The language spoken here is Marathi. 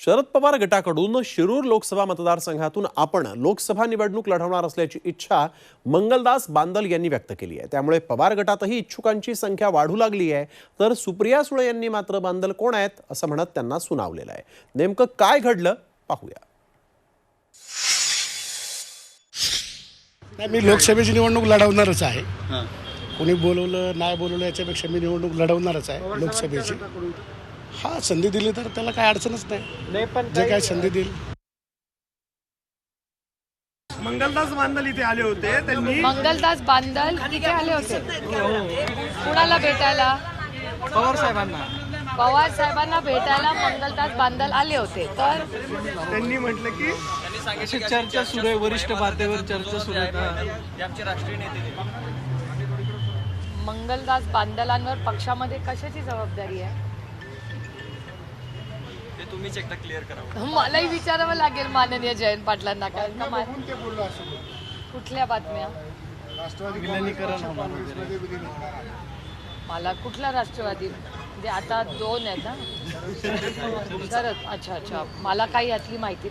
शरद पवार गटाकडून शिरूर लोकसभा मतदारसंघातून आपण लोकसभा निवडणूक लढवणार असल्याची इच्छा मंगलदास बांदल यांनी व्यक्त केली आहे। त्यामुळे पवार गटातही इच्छुकांची संख्या वाढू लागली आहे। तर सुप्रिया सुळे यांनी मात्र बांदल कोण आहेत असं म्हणत त्यांना सुनावलेलं आहे। नेमकं काय घडलं पाहूया। मी लोकसभेची निवडणूक लढवणारच आहे। कोणी बोलवलं नाही बोलवलं याच्यापेक्षा मी निवडणूक लढवणारच आहे लोकसभेची। हा संधी दिली तर त्याला काय अडचणच नाही, पण जे काय संधी दिली। मंगलदास बांदल इथे आले होते, त्यांनी मंगलदास बांदल इथे आले होते कुणाला भेटायला? पवार साहेबांना भेटायला मंगलदास बांदल आले होते। तर त्यांनी म्हटलं की अशी चर्चा सुरू आहे, वरिष्ठ पातळीवर चर्चा सुरू आहे। आमचे राष्ट्रीय नेते मंगलदास बांदलांवर पक्षामध्ये कशाची जबाबदारी आहे ते तुम्हीच एकदा क्लिअर करा। मलाही विचारावं लागेल माननीय जयंत पाटलांना। कारण का कुठल्या बातम्या? विलिनीकरण होणार मला कुठला राष्ट्रवादी म्हणजे आता 2 आहेत ना? खरंच? अच्छा, मला काही यातली माहिती नाही।